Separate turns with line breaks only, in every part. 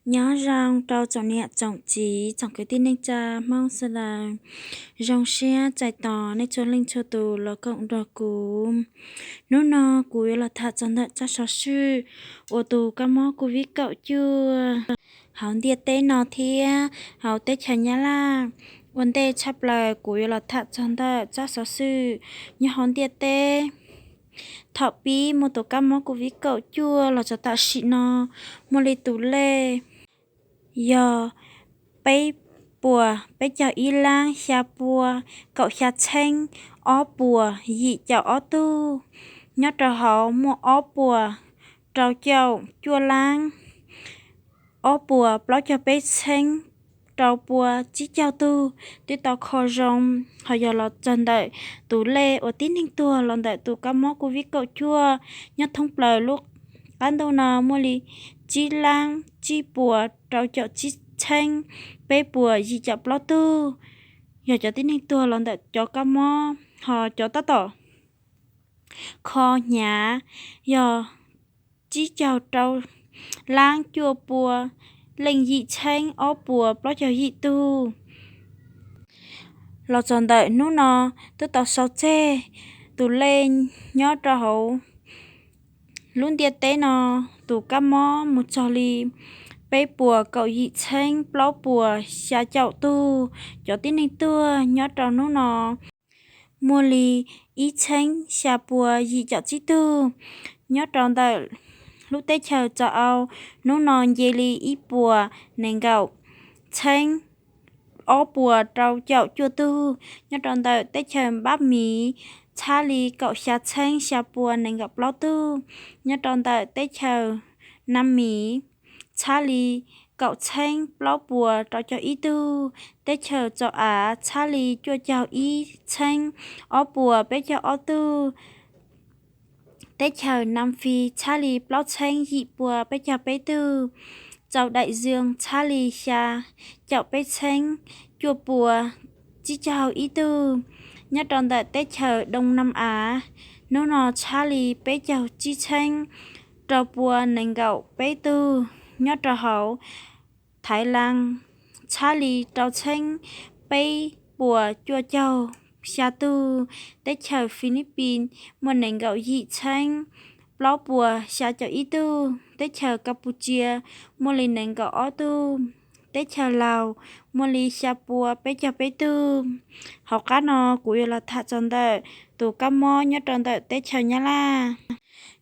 nhớ rằng trâu chọn nhẹ chọn chỉ chọn cái tin nên cha mong sẽ là dòng xe chạy tỏ nên cho linh cho tù là cộng đỏ cú nó nó cú là thật chọn thật cho sở sư ô tù các món cú viết cậu chưa hỏng địa tế nó thì hỏng tế chả nhá la vấn đề chấp lời cú là thật chọn thật cho sở sư như hỏng địa tế thọ bí một tổ các món cú viết cậu chưa là cho ta xị nó một lì tù lê giờ bây bùa bây giờ y lang xa bùa cậu xa chênh ó bùa dị chào ó tu nhớ trò họ mua ó bùa trò chào chua lang ó bùa blog cho bây chênh trò bùa chỉ chào tu tuy tao khó rong họ giờ là chân đợi tủ lê ở tín hình tua lần đợi tủ cá mó của viết cậu chua nhớ thông lời lúc ban đầu nào mua li chi lang chi bùa trò chào chi chênh bé bùa gì chập lo tu giờ cho tin hình tua lần đợi cho cá mó họ cho ta tỏ kho nhà giờ chỉ chào trâu lang chua bùa lệnh dị chênh ó bùa lo cho dị tu lo chọn đợi nú nó tôi tao sao chê tụ lên nhớ cho hậu luôn tiệt tế nó tụ cá mó một trò li bé bùa cậu dị chênh lo bùa xa chậu tu cho tin hình tua nhớ cho nú nó mua li ý chênh xa bùa dị chậu chi tu nhớ tròn đợi lúc tết chờ cho ao nú non dê li ý bùa nên gạo chênh ó bùa trâu chậu chua tu nhớ tròn đợi tết chờ bắp mì cha li cậu xa chênh xa bùa nên gặp lo tu nhớ tròn đợi tết chờ năm mì cha li cậu chênh lo bùa trâu cho ý tu tết chờ cho cha li chua chào ý chênh ó bùa bé cho ó tu tết chờ Nam Phi Charlie blockchain dị bùa bé chờ bé tư chào đại dương Charlie xa chào bé chênh chùa bùa chỉ chào ý tư nhất tròn tại tết chờ Đông Nam Á nó nó Charlie bé chào chi chênh chào bùa nền gạo bé tư nhất trò hậu Thái Lan Charlie chào chênh bé bùa chùa chào xa tu tết chờ Philippines một nền gạo dị chênh blog bùa xa cho ý tu tết chờ Campuchia một lì nền gạo ó tu tết chờ Lào một lì xa bùa bé cho bé tu học cá nó của là thả tròn đợi tụ cá mò nhớ tròn đợi tết chờ nhá la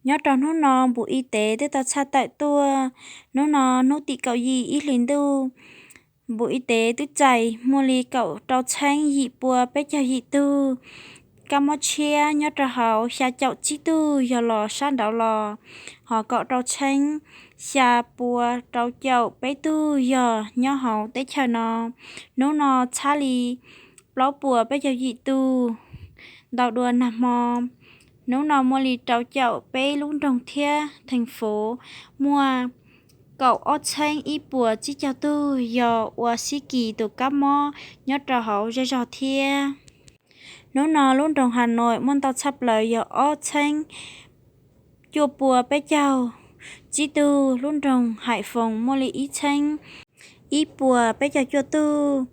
nhớ tròn nó bộ y tế tết ta xa tại tua nó tị cậu gì ít lính tu bộ y tế tức chạy mua lì cậu trâu chanh dị bùa bé cho dị tu Campuchia nhớ trò hậu xa chậu chi tu giờ lò san đảo lò họ cậu trâu chanh xa bùa trâu chậu bé tu giờ nhớ hậu tế chờ nó cha lì ló bùa bé cho dị tu đào đùa nằm mò nó mua lì trâu chậu bé luôn trồng thia thành phố mua cậu ở trên ít bùa chỉ cho tôi giờ qua sĩ kỳ từ cá mò nhớ trò hậu ra trò thia nó luôn trong Hà Nội muốn tao sắp lời giờ ở trên chùa bùa bé chào chỉ tu luôn trong Hải Phòng mua lý ít trên ít bùa bé chào chùa tu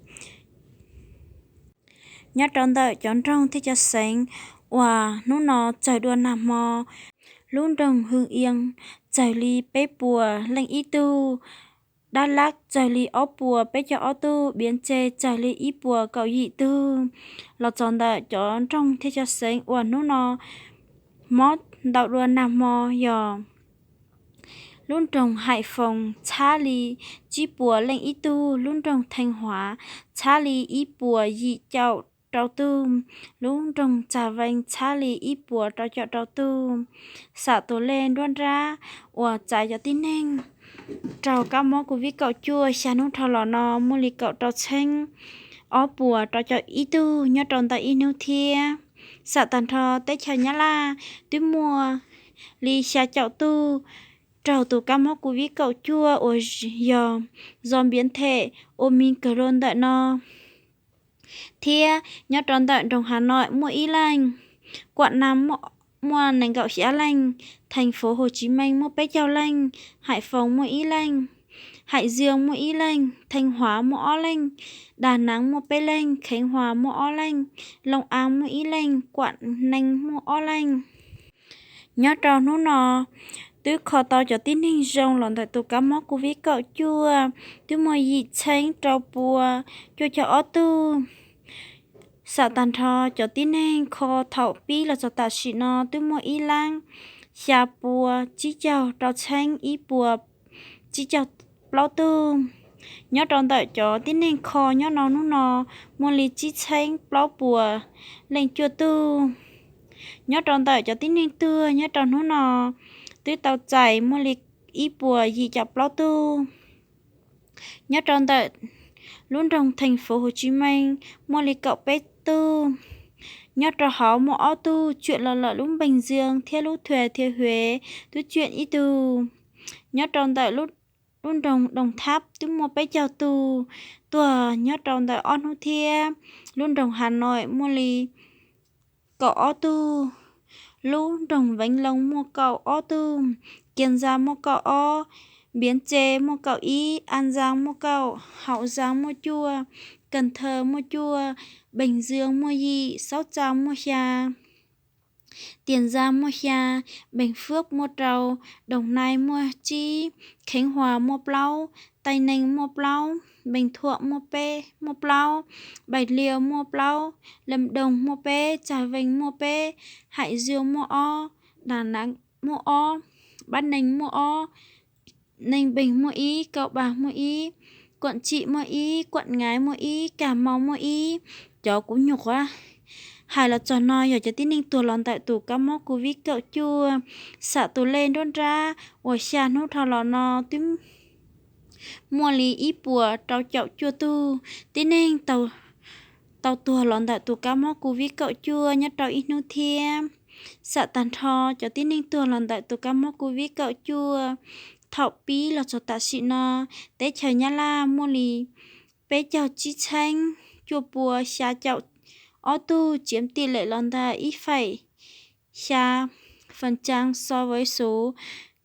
nhớ trong đợi chọn trong thì cho sáng và nó trời đua nằm mò luôn trong Hưng Yên trời ly bé bùa lên ý tu Đà Lạt trời ly ó bùa bé cho ó tu biến chê trời ly ý bùa cậu dị tu là chọn đợi chọn trong thế cho sáng và nó mót đậu đua nằm mò giờ luôn trong Hải Phòng Charlie chỉ bùa lên ý tu luôn trong Thanh Hóa Charlie ý bùa dị chậu trâu tu luôn trong Trà Vinh Charlie ý bùa trâu chậu trâu tu xả tổ lên đoan ra và chạy cho tin nên trâu cá mó của vi cậu chua xa nút thò lò nó mua lì cậu trâu chênh ó bùa trâu chậu ý tu nhớ tròn tại ý nâu thia xả tàn thò tết chờ nhá la túi mùa lì xa chậu tu trâu tù cá mó của vi cậu chua ở giờ dòm biến thể Omicron đợi nó thia nhớ tròn tại đồng Hà Nội mua ý lành quận Nam mua nành gạo xía lành thành phố Hồ Chí Minh mua bé chào lành Hải Phòng mua ý lành Hải Dương mua ý lên, Thanh Hóa mua ó lên, Đà Nẵng mua bê lên, Khánh Hòa mua ó lên, Long An mua ý lên, Quảng Ninh mua ó lên. Nhớ trò nó nọ, tôi khó tao cho tin hình rong lòn tại tụ cá móc của vi cậu chua, tôi mua gì chanh trâu bùa, cho ó tu. Sợ tàn thọ cho tin hình khó thảo bí là cho ta xị nọ, tôi mua ý lang, xà bùa, chí chào trâu chanh ý bùa, chí chào bao tu. Nhớ tròn tại cho tin hình khó nhớ nó nọ, mua lì chí chanh bao bùa, lên chua tu. Nhớ tròn tại cho tin hình tưa, nhớ tròn nó nọ. Tôi tàu chạy mua lịch ý bùa gì chọc bao tu. Nhớ tròn tại luôn trong thành phố Hồ Chí Minh mua lịch cậu bé tu. Nhớ trò họ mua ô tu chuyện là lúc Bình Dương theo lúc thuê theo Huế tôi chuyện ý tu. Nhớ tròn tại lúc luôn đồng tháp tôi mua bé chào tu. Tùa nhớ tròn tại on hô thia luôn đồng Hà Nội mua lịch cậu ô tu. Lũ đồng Vĩnh Long mua cậu ô tu, Kiên Giang mua cậu ô, Biến Tre mua cậu ý, An Giang mua cậu, Hậu Giang mua chua, Cần Thơ mua chua, Bình Dương mua gì, Sóc Trăng mua xa, Tiền Giang mua xa, Bình Phước mua trầu, Đồng Nai mua chi, Khánh Hòa mua plau, Tây Ninh mua plau, Bình Thuận mua pê, mua plau, Bạch Liêu mua plau, Lâm Đồng mua pê, Trà Vinh mua pê, Hải Dương mua o, Đà Nẵng mua o, Bắc Ninh mua o, Ninh Bình mua ý, Cao Bằng mua ý, Quận Trị mua ý, Quận Ngái mua ý, Cà Mau mua ý, chó cũng nhục á. Hai là trò nói giờ cho tin ninh tù lòn tại tù cá móc của vi cậu chua xả tù lên đôn ra ổ xa nốt thò lò nò tím mua lý ý bùa trao chậu chua tu tin ninh tàu tù lòn tại tù cá móc của vi cậu chua nhất trao ít nô thiêm xả tàn thò cho tin ninh tù lòn tại tù cá móc của vi cậu chua thọ bí là cho tạ xị nò tế chờ nhá la mua lý bé chậu chi chanh chua bùa xa chậu ô tu chiếm tỷ lệ lon ta ít phẩy xa phần trăm so với số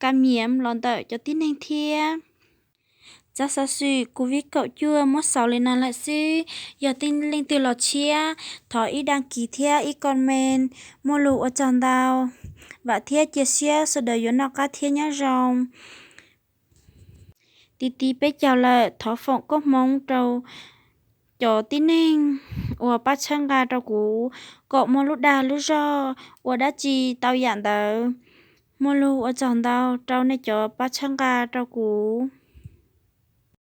ca nhiễm lon ta cho tin anh thia chắc sao suy covid cậu chưa mất 6 lên lại suy giờ tin linh từ lọ chia thọ ít đăng ký thia ít comment mua lụ ở tròn đào và thia chia sẻ sau đó yếu nào cá thia nhá rồng tí bé chào lại thọ phộng có mong trâu cho tin anh ủa bắt chân gà trâu cũ cọ mua lúc đà lúc do ủa đã chi tao dặn tao mua lúc ở tròn tao trâu này cho bắt chân gà trâu cũ